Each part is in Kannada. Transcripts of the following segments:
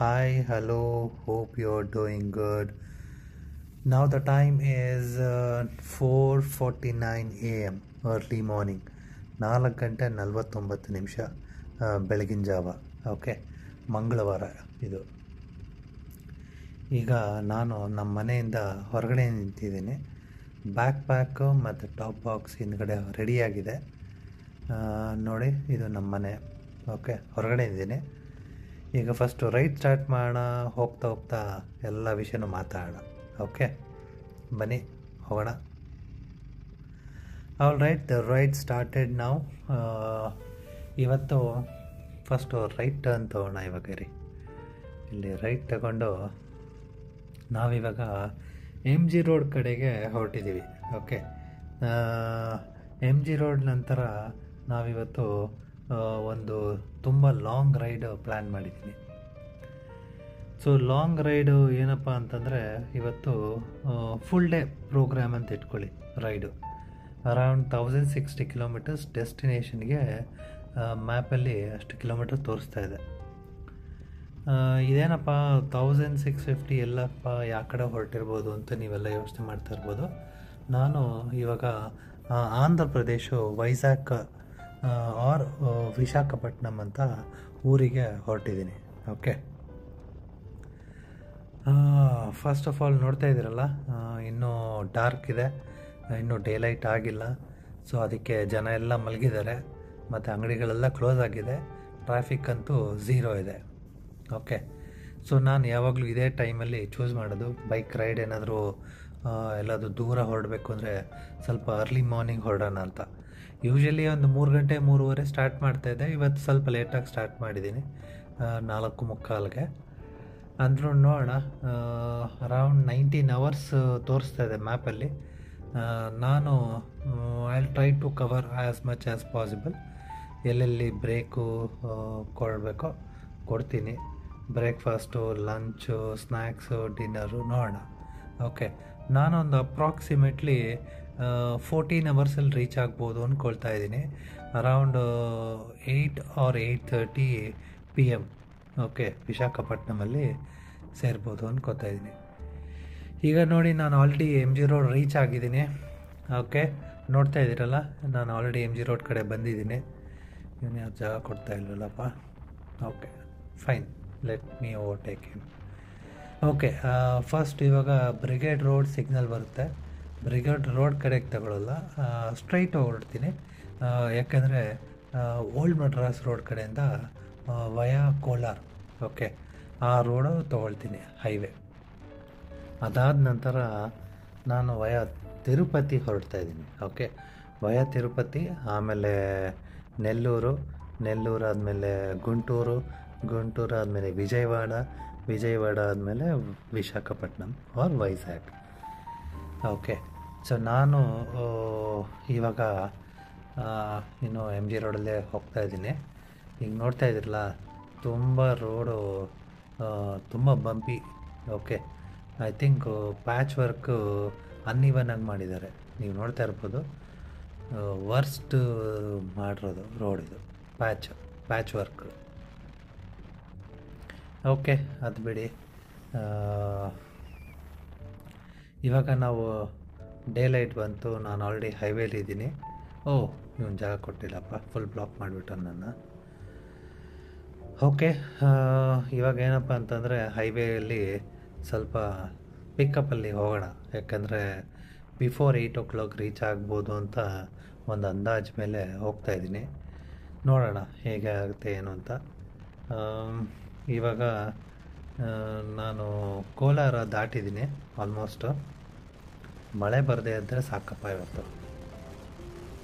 Hi, hello, hope you're doing good. Now the time is 4:49 a.m. early morning. 4:49 ಬೆಳಗಿನ ಜಾವ. ಓಕೆ, ಮಂಗಳವಾರ ಇದು. ಈಗ ನಾನು ನಮ್ಮ ಮನೆಯಿಂದ ಹೊರಗಡೆ ನಿಂತಿದ್ದೀನಿ. ಬ್ಯಾಕ್ ಪ್ಯಾಕು ಮತ್ತು ಟಾಪ್ ಬಾಕ್ಸ್ ಹಿಂದ್ಗಡೆ ರೆಡಿಯಾಗಿದೆ. ನೋಡಿ, ಇದು ನಮ್ಮ ಮನೆ. ಓಕೆ, ಹೊರಗಡೆ ಇದ್ದೀನಿ. ಈಗ ಫಸ್ಟು ರೈಡ್ ಸ್ಟಾರ್ಟ್ ಮಾಡೋಣ. ಹೋಗ್ತಾ ಹೋಗ್ತಾ ಎಲ್ಲ ವಿಷಯನೂ ಮಾತಾಡೋಣ. ಓಕೆ, ಬನ್ನಿ ಹೋಗೋಣ. All right, the ride started ನಾವು. ಇವತ್ತು ಫಸ್ಟು ರೈಟ್ ಟರ್ನ್ ತೊಗೋಣ. ಇವಾಗ ಇಲ್ಲಿ ರೈಟ್ ತಗೊಂಡು ನಾವಿವಾಗ MG ರೋಡ್ ಕಡೆಗೆ ಹೊರಟಿದ್ದೀವಿ. ಓಕೆ, MG ರೋಡ್ ನಂತರ ನಾವಿವತ್ತು ಒಂದು ತುಂಬ ಲಾಂಗ್ ರೈಡ್ ಪ್ಲ್ಯಾನ್ ಮಾಡಿದ್ದೀನಿ. ಸೊ ಲಾಂಗ್ ರೈಡು ಏನಪ್ಪ ಅಂತಂದರೆ, ಇವತ್ತು ಫುಲ್ ಡೇ ಪ್ರೋಗ್ರಾಮ್ ಅಂತ ಇಟ್ಕೊಳ್ಳಿ. Ride around 1060 kilometers. ಡೆಸ್ಟಿನೇಷನ್ಗೆ ಮ್ಯಾಪಲ್ಲಿ ಅಷ್ಟು ಕಿಲೋಮೀಟರ್ ತೋರಿಸ್ತಾ ಇದೆ. ಇದೇನಪ್ಪ 1650 ಎಲ್ಲಪ್ಪ ಯಾವ ಕಡೆ ಹೊರಟಿರ್ಬೋದು ಅಂತ ನೀವೆಲ್ಲ ಯೋಚನೆ ಮಾಡ್ತಾ ಇರ್ಬೋದು. ನಾನು ಇವಾಗ ಆಂಧ್ರ ಪ್ರದೇಶ ವೈಜಾಗ್ ಆರ್ ವಿಶಾಖಪಟ್ಟಣಂ ಅಂತ ಊರಿಗೆ ಹೊರಟಿದ್ದೀನಿ. ಓಕೆ, ಫಸ್ಟ್ ಆಫ್ ಆಲ್ ನೋಡ್ತಾ ಇದ್ದೀರಲ್ಲ, ಇನ್ನೂ ಡಾರ್ಕ್ ಇದೆ, ಇನ್ನೂ ಡೇ ಲೈಟ್ ಆಗಿಲ್ಲ. ಸೊ ಅದಕ್ಕೆ ಜನ ಎಲ್ಲ ಮಲಗಿದ್ದಾರೆ ಮತ್ತು ಅಂಗಡಿಗಳೆಲ್ಲ ಕ್ಲೋಸ್ ಆಗಿದೆ. ಟ್ರಾಫಿಕ್ ಅಂತೂ ಝೀರೋ ಇದೆ. ಓಕೆ, ಸೊ ನಾನು ಯಾವಾಗಲೂ ಇದೇ ಟೈಮಲ್ಲಿ ಚೂಸ್ ಮಾಡೋದು. ಬೈಕ್ ರೈಡ್ ಏನಾದರೂ ಎಲ್ಲಾದರೂ ದೂರ ಹೊರಡಬೇಕು ಅಂದರೆ ಸ್ವಲ್ಪ ಅರ್ಲಿ ಮಾರ್ನಿಂಗ್ ಹೊರಡೋಣ ಅಂತ. ಯೂಶ್ವಲಿ ಒಂದು 3 ಗಂಟೆ 3:30 ಸ್ಟಾರ್ಟ್ ಮಾಡ್ತಾಯಿದ್ದೆ. ಇವತ್ತು ಸ್ವಲ್ಪ ಲೇಟಾಗಿ ಸ್ಟಾರ್ಟ್ ಮಾಡಿದ್ದೀನಿ, 4:45ಗೆ. ಅಂದರೂ ನೋಡೋಣ. ಅರೌಂಡ್ 19 ಅವರ್ಸ್ ತೋರಿಸ್ತಾ ಇದೆ ಮ್ಯಾಪಲ್ಲಿ. ನಾನು I try to cover as much as possible. ಎಲ್ಲೆಲ್ಲಿ ಬ್ರೇಕು ಕೊಡಬೇಕೋ ಕೊಡ್ತೀನಿ. ಬ್ರೇಕ್ಫಾಸ್ಟು, ಲಂಚು, ಸ್ನ್ಯಾಕ್ಸು, ಡಿನ್ನರು ನೋಡೋಣ. ಓಕೆ, ನಾನೊಂದು ಅಪ್ರಾಕ್ಸಿಮೇಟ್ಲಿ 14 ಅವರ್ಸಲ್ಲಿ ರೀಚ್ ಆಗ್ಬೋದು ಅಂದ್ಕೊಳ್ತಾ ಇದ್ದೀನಿ. Around 8 or 8:30 PM. ಓಕೆ, ವಿಶಾಖಪಟ್ಟಣಮಲ್ಲಿ ಸೇರ್ಬೋದು ಅಂದ್ಕೊತಾ ಇದ್ದೀನಿ. ಈಗ ನೋಡಿ, ನಾನು ಆಲ್ರೆಡಿ MG ರೋಡ್ ರೀಚ್ ಆಗಿದ್ದೀನಿ. ಓಕೆ, ನೋಡ್ತಾ ಇದ್ದೀರಲ್ಲ, ನಾನು ಆಲ್ರೆಡಿ MG ರೋಡ್ ಕಡೆ ಬಂದಿದ್ದೀನಿ. ಇವನು ಯಾವ ಜಾಗ ಕೊಡ್ತಾ ಇಲ್ವಲ್ಲಪ್ಪ. Okay, fine, let me overtake him. Okay, first ಇವಾಗ ಬ್ರಿಗೇಡ್ ರೋಡ್ ಸಿಗ್ನಲ್ ಬರುತ್ತೆ. ಬ್ರಿಗೇಡ್ ರೋಡ್ ಕಡೆಗೆ ತಗೊಳ್ಳಲ್ಲ, ಸ್ಟ್ರೈಟ್ ಹೊರಡ್ತೀನಿ. ಯಾಕೆಂದರೆ ಓಲ್ಡ್ ಮಡ್ರಾಸ್ ರೋಡ್ ಕಡೆಯಿಂದ ವಯಾ ಕೋಲಾರ್, ಓಕೆ, ಆ ರೋಡು ತೊಗೊಳ್ತೀನಿ, ಹೈವೇ. ಅದಾದ ನಂತರ ನಾನು ವಯಾ ತಿರುಪತಿ ಹೊರಡ್ತಾ ಇದ್ದೀನಿ. ಓಕೆ, ವಯಾ ತಿರುಪತಿ, ಆಮೇಲೆ ನೆಲ್ಲೂರು ಆದಮೇಲೆ ಗುಂಟೂರು ಆದಮೇಲೆ ವಿಜಯವಾಡ ಆದಮೇಲೆ Visakhapatnam or Vizag. Okay, so ನಾನು ಇವಾಗ ಇನ್ನು MG ರೋಡಲ್ಲೇ ಹೋಗ್ತಾ ಇದ್ದೀನಿ. ಈಗ ನೋಡ್ತಾ ಇದ್ದೀರಲ್ಲ, ತುಂಬ ರೋಡು ತುಂಬ bumpy. Okay, I think patch work uneven ಆಗಿ ಮಾಡಿದ್ದಾರೆ. ನೀವು ನೋಡ್ತಾ ಇರ್ಬೋದು, ವರ್ಸ್ಟ್ ಮಾಡಿರೋದು ರೋಡ್ ಇದು, ಪ್ಯಾಚ್ ವರ್ಕ್. ಓಕೆ, ಅದು ಬಿಡಿ. ಇವಾಗ ನಾವು ಡೇ ಲೈಟ್ ಬಂತು. ನಾನು ಆಲ್ರೆಡಿ ಹೈವೇಲಿದ್ದೀನಿ. ಇವನು ಜಾಗ ಕೊಟ್ಟಿಲ್ಲಪ್ಪ, ಫುಲ್ ಬ್ಲಾಕ್ ಮಾಡಿಬಿಟ್ಟು ನನ್ನ. ಓಕೆ, ಇವಾಗ ಏನಪ್ಪ ಅಂತಂದರೆ ಹೈವೇಯಲ್ಲಿ ಸ್ವಲ್ಪ ಪಿಕಪ್ಪಲ್ಲಿ ಹೋಗೋಣ. ಯಾಕಂದರೆ ಬಿಫೋರ್ 8 o'clock ರೀಚ್ ಆಗ್ಬೋದು ಅಂತ ಒಂದು ಅಂದಾಜು ಮೇಲೆ ಹೋಗ್ತಾಯಿದ್ದೀನಿ. ನೋಡೋಣ ಹೇಗೆ ಆಗುತ್ತೆ ಏನು ಅಂತ. ಇವಾಗ ನಾನು ಕೋಲಾರ ದಾಟಿದ್ದೀನಿ ಆಲ್ಮೋಸ್ಟು. ಮಳೆ ಬರದೇ ಇದ್ದರೆ ಸಾಕಪ್ಪ, ಇವತ್ತು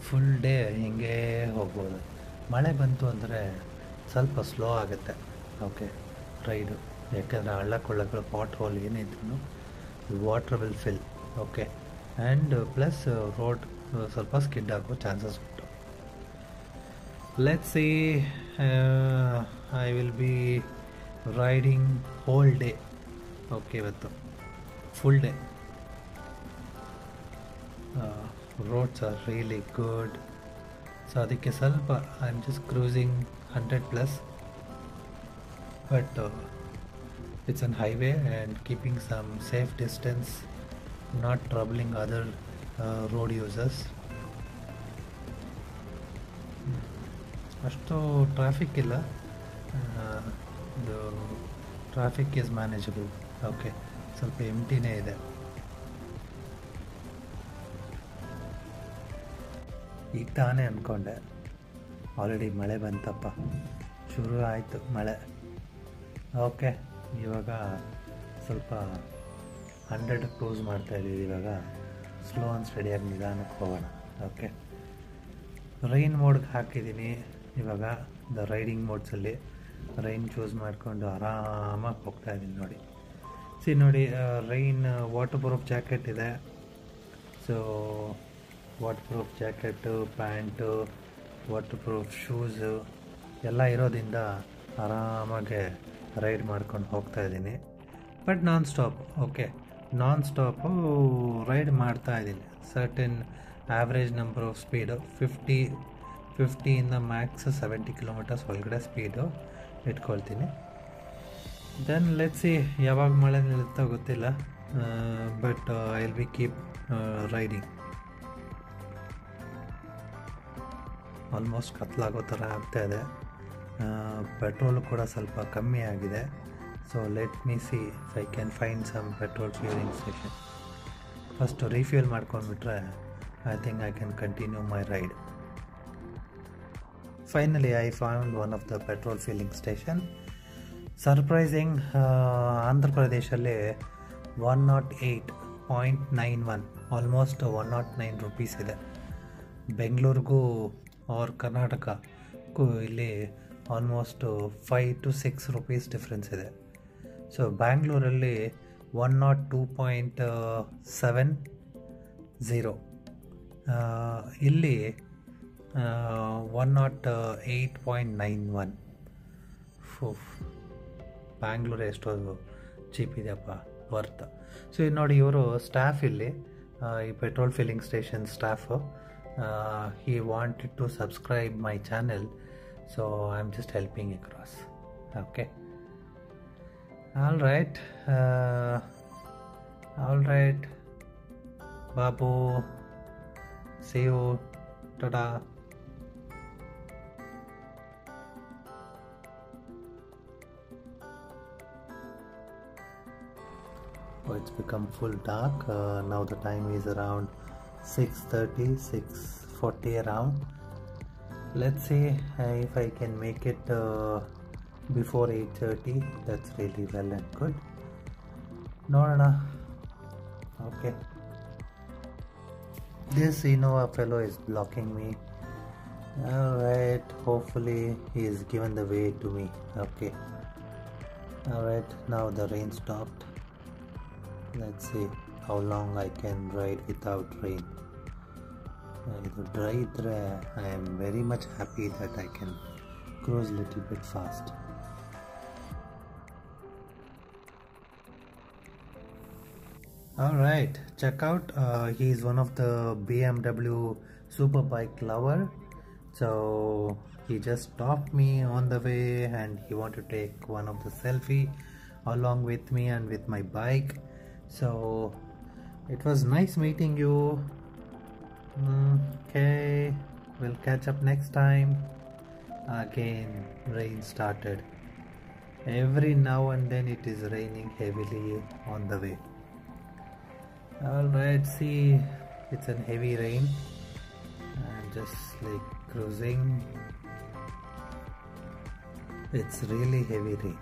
ಫುಲ್ ಡೇ ಹಿಂಗೆ ಹೋಗ್ಬೋದು. ಮಳೆ ಬಂತು ಅಂದರೆ ಸ್ವಲ್ಪ ಸ್ಲೋ ಆಗುತ್ತೆ. ಓಕೆ, ರೈಡು, ಯಾಕೆಂದರೆ ಹಳ್ಳ ಕೊಳ್ಳಗಳು, ಪಾಟ್ ಹೋಲ್ ಏನೇ ಇದ್ರೂ water will fill. Okay, and plus road ಸ್ವಲ್ಪ ಸ್ಕಿಡ್ ಆಗೋ ಚಾನ್ಸಸ್ ಉಂಟು. Let's see, I will be riding whole day. Okay, ಇವತ್ತು full day. Roads are really good. So ಅದಕ್ಕೆ ಸ್ವಲ್ಪ I am just cruising 100+. But it's an highway and keeping some safe distance, not troubling other road users. ಅಷ್ಟು ಟ್ರಾಫಿಕ್ ಇಲ್ಲ, ಇದು ಟ್ರಾಫಿಕ್ ಈಸ್ ಮ್ಯಾನೇಜಬಲ್. ಓಕೆ, ಸ್ವಲ್ಪ ಎಂಟಿನೇ ಇದೆ. ಈಗ ತಾನೇ ಅಂದ್ಕೊಂಡೆ ಆಲ್ರೆಡಿ ಮಳೆ ಬಂತಪ್ಪ, ಶುರು ಆಯಿತು ಮಳೆ. ಓಕೆ, ಇವಾಗ ಸ್ವಲ್ಪ 100 ಕ್ರೂಸ್ ಮಾಡ್ತಾಯಿದ್ದೀವಿ. ಇವಾಗ ಸ್ಲೋ ಆ್ಯಂಡ್ ಸ್ಟಡಿಯಾಗಿ ನಿಧಾನಕ್ಕೆ ಹೋಗೋಣ. ಓಕೆ, ರೈನ್ ಮೋಡ್ಗೆ ಹಾಕಿದ್ದೀನಿ. ಇವಾಗ ದ ರೈಡಿಂಗ್ ಮೋಡ್ಸಲ್ಲಿ ರೈನ್ ಚೂಸ್ ಮಾಡಿಕೊಂಡು ಆರಾಮಾಗಿ ಹೋಗ್ತಾಯಿದ್ದೀನಿ. ನೋಡಿ, ರೈನ್ ವಾಟರ್ ಪ್ರೂಫ್ ಜಾಕೆಟ್ ಇದೆ. So waterproof jacket, pant, waterproof shoes ಎಲ್ಲ ಇರೋದ್ರಿಂದ ಆರಾಮಾಗೆ ರೈಡ್ ಮಾಡ್ಕೊಂಡು ಹೋಗ್ತಾಯಿದ್ದೀನಿ. But nonstop. Okay, nonstop ride ಮಾಡ್ತಾಯಿದ್ದೀನಿ. Certain average number of speed 50ಇಂದ ಮ್ಯಾಕ್ಸ್ 70 ಕಿಲೋಮೀಟರ್ಸ್ ಒಳಗಡೆ ಸ್ಪೀಡು ಇಟ್ಕೊಳ್ತೀನಿ. ದೆನ್ ಲೆಟ್ಸ್ ಸಿ ಯಾವಾಗ ಮಳೆ ನಿಲ್ಲುತ್ತೋ ಗೊತ್ತಿಲ್ಲ, but I will be keep riding. Almost ಕತ್ಲಾಗೋ ಥರ ಆಗ್ತಾಯಿದೆ. ಪೆಟ್ರೋಲು ಕೂಡ ಸ್ವಲ್ಪ ಕಮ್ಮಿ ಆಗಿದೆ. So let me see if I can find some petrol fueling station. First refuel ಮಾಡ್ಕೊಂಡ್ಬಿಟ್ರೆ I think I can continue my ride. Finally, I found one of the petrol filling station. Surprising, Andhra Pradeshallೇ 108.91, almost 109 rupees ಇದೆ. ಬೆಂಗಳೂರಿಗೂ ಆರ್ ಕರ್ನಾಟಕಕ್ಕೂ ಇಲ್ಲಿ ಆಲ್ಮೋಸ್ಟ್ 5 to 6 rupees ಡಿಫ್ರೆನ್ಸ್ ಇದೆ. ಸೊ ಬ್ಯಾಂಗ್ಳೂರಲ್ಲಿ 102.70, ಇಲ್ಲಿ 108.91. ಬ್ಯಾಂಗ್ಳೂರು ಎಷ್ಟೊಂದು ಚೀಪ್ ಇದೆಯಪ್ಪ, ವರ್ತ್. ಸೊ ಇದು ನೋಡಿ, ಇವರು ಸ್ಟಾಫ್ ಇಲ್ಲಿ ಈ petrol filling station staff. he wanted to subscribe my channel, so I'm just helping across. Okay, all right, babu, see you, tada. Oh, it's become full dark. Now the time is around 6:30, 6:40 around. Let's see if I can make it before 8:30. That's really well and good. Nodana. Okay, this Innova fellow is blocking me. Alright, hopefully he is given the way to me. Okay, alright, now the rain stopped. Let's see how long I can ride without rain. If dry idre, I am very much happy that I can cruise a little bit fast. Alright, check out, he is one of the BMW Superbike lover. So he just stopped me on the way and he wanted to take one of the selfie along with me and with my bike. So it was nice meeting you. Okay, we'll catch up next time. Again, rain started. Every now and then it is raining heavily on the way. Alright, see, it's a heavy rain. I'm just like cruising. It's really heavy rain.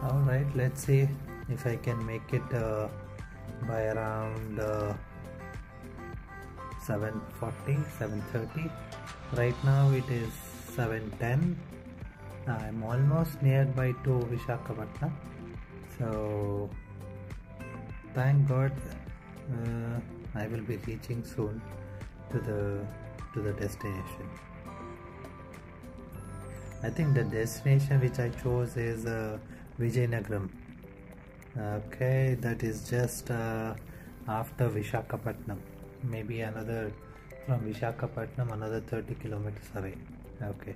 Alright, let's see if I can make it by around 7:40, 7:30. Right now it is 7:10. I'm almost nearby to Visakhapatnam. So thank God, I will be reaching soon to the destination. I think the destination which I chose is Vijayanagaram. Okay, that is just after Visakhapatnam. Maybe another, from Visakhapatnam another 30 kilometers away. Okay.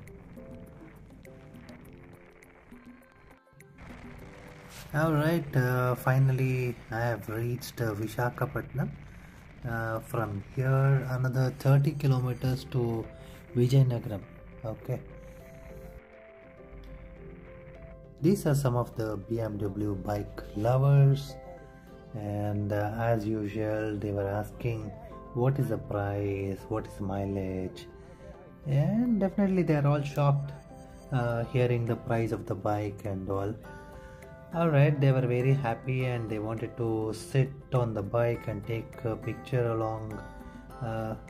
Alright, finally I have reached Vishakhapatnam. From here another 30 kilometers to Vijayanagaram. Okay, these are some of the BMW bike lovers, and as usual they were asking what is the price, what is the mileage, and definitely they are all shocked hearing the price of the bike and all. Alright, they were very happy and they wanted to sit on the bike and take a picture along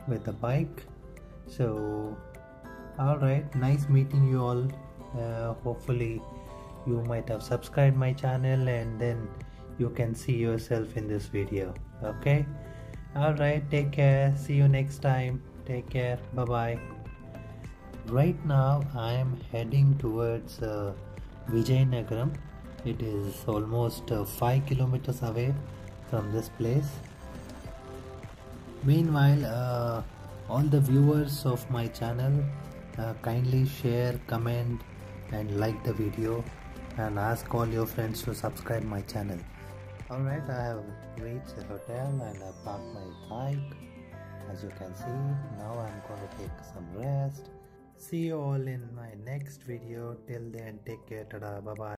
with the bike. So, alright, nice meeting you all. Hopefully, you might have subscribed my channel and then you can see yourself in this video. Okay, alright, take care. See you next time. Take care. Bye bye. Right now, I am heading towards Vijayanagaram. It is almost 5 kilometers away from this place. Meanwhile, all the viewers of my channel, kindly share, comment and like the video, and ask all your friends to subscribe my channel. Alright, I have reached the hotel and I parked my bike. As you can see, now I'm going to take some rest. See you all in my next video. Till then, take care. Tada, bye bye.